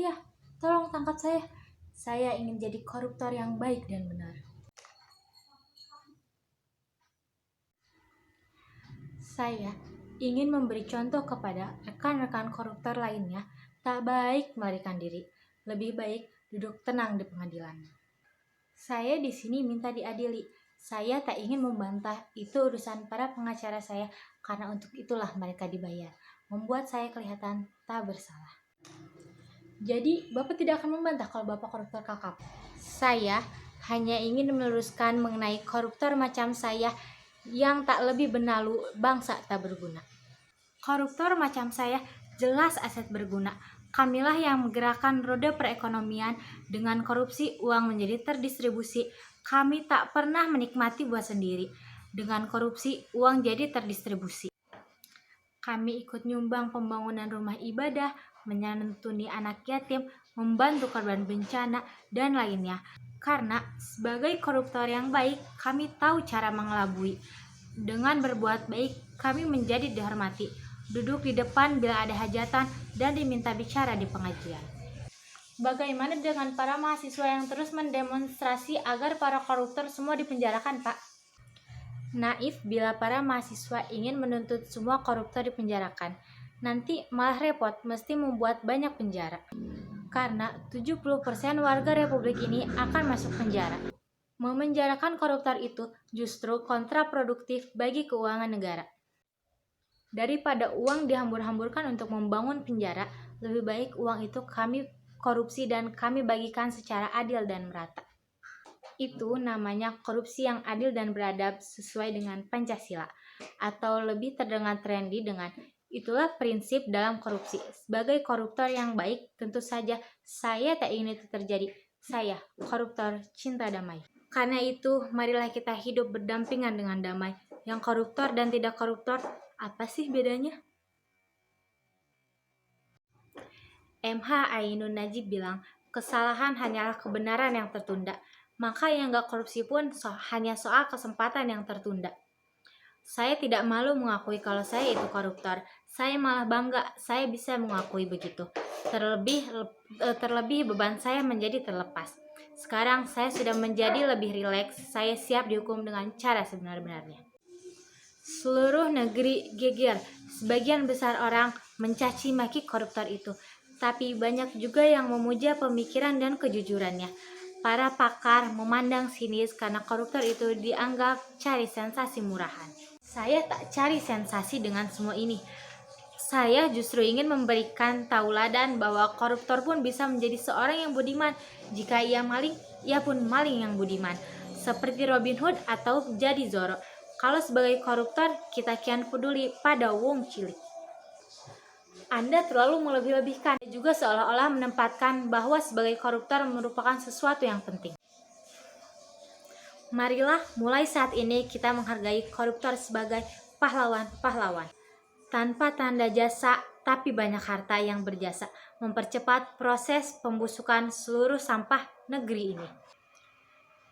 saya, tolong tangkap saya. Saya ingin jadi koruptor yang baik dan benar. Saya ingin memberi contoh kepada rekan-rekan koruptor lainnya, tak baik melarikan diri, lebih baik duduk tenang di pengadilan. Saya di sini minta diadili. Saya tak ingin membantah, itu urusan para pengacara saya, karena untuk itulah mereka dibayar, membuat saya kelihatan tak bersalah. Jadi, Bapak tidak akan membantah kalau Bapak koruptor kakap? Saya hanya ingin meluruskan mengenai koruptor macam saya yang tak lebih benalu bangsa tak berguna. Koruptor macam saya jelas aset berguna. Kamilah yang menggerakkan roda perekonomian. Dengan korupsi uang menjadi terdistribusi. Kami tak pernah menikmati buat sendiri. Dengan korupsi uang jadi terdistribusi. Kami ikut nyumbang pembangunan rumah ibadah, menyantuni anak yatim, membantu korban bencana, dan lainnya. Karena sebagai koruptor yang baik, kami tahu cara mengelabui. Dengan berbuat baik, kami menjadi dihormati. Duduk di depan bila ada hajatan dan diminta bicara di pengajian. Bagaimana dengan para mahasiswa yang terus mendemonstrasi agar para koruptor semua dipenjarakan, Pak? Naif bila para mahasiswa ingin menuntut semua koruptor dipenjarakan. Nanti malah repot, mesti membuat banyak penjara. Karena 70% warga republik ini akan masuk penjara. Memenjarakan koruptor itu justru kontraproduktif bagi keuangan negara. Daripada uang dihambur-hamburkan untuk membangun penjara, lebih baik uang itu kami korupsi dan kami bagikan secara adil dan merata. Itu namanya korupsi yang adil dan beradab sesuai dengan Pancasila. Atau lebih terdengar trendy dengan itulah prinsip dalam korupsi. Sebagai koruptor yang baik, tentu saja saya tak ingin itu terjadi. Saya, koruptor cinta damai. Karena itu, marilah kita hidup berdampingan dengan damai. Yang koruptor dan tidak koruptor, apa sih bedanya? MH Ainun Najib bilang, kesalahan hanyalah kebenaran yang tertunda. Maka yang gak korupsi pun hanya soal kesempatan yang tertunda. Saya tidak malu mengakui kalau saya itu koruptor. Saya malah bangga saya bisa mengakui begitu. Terlebih beban saya menjadi terlepas. Sekarang saya sudah menjadi lebih rileks. Saya siap dihukum dengan cara sebenar-benarnya. Seluruh negeri geger. Sebagian besar orang mencaci maki koruptor itu. Tapi banyak juga yang memuja pemikiran dan kejujurannya. Para pakar memandang sinis karena koruptor itu dianggap cari sensasi murahan. Saya tak cari sensasi dengan semua ini. Saya justru ingin memberikan tauladan bahwa koruptor pun bisa menjadi seorang yang budiman. Jika ia maling, ia pun maling yang budiman. Seperti Robin Hood atau jadi Zoro. Kalau sebagai koruptor, kita kian peduli pada wong cilik. Anda terlalu melebih-lebihkan. Juga seolah-olah menempatkan bahwa sebagai koruptor merupakan sesuatu yang penting. Marilah mulai saat ini kita menghargai koruptor sebagai pahlawan-pahlawan. Tanpa tanda jasa, tapi banyak harta yang berjasa. Mempercepat proses pembusukan seluruh sampah negeri ini.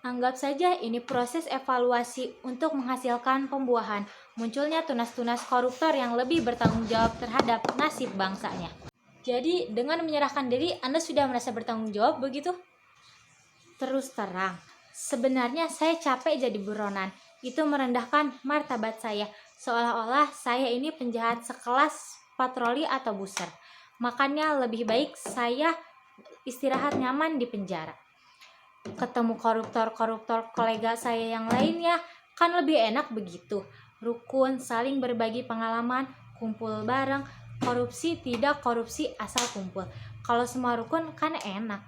Anggap saja ini proses evaluasi untuk menghasilkan pembuahan. Munculnya tunas-tunas koruptor yang lebih bertanggung jawab terhadap nasib bangsanya. Jadi dengan menyerahkan diri Anda sudah merasa bertanggung jawab begitu? Terus terang, sebenarnya saya capek jadi buronan. Itu merendahkan martabat saya. Seolah-olah saya ini penjahat sekelas patroli atau buser. Makanya lebih baik saya istirahat nyaman di penjara. Ketemu koruptor-koruptor kolega saya yang lainnya kan lebih enak begitu. Rukun, saling berbagi pengalaman, kumpul bareng. Korupsi tidak korupsi asal kumpul. Kalau semua rukun kan enak.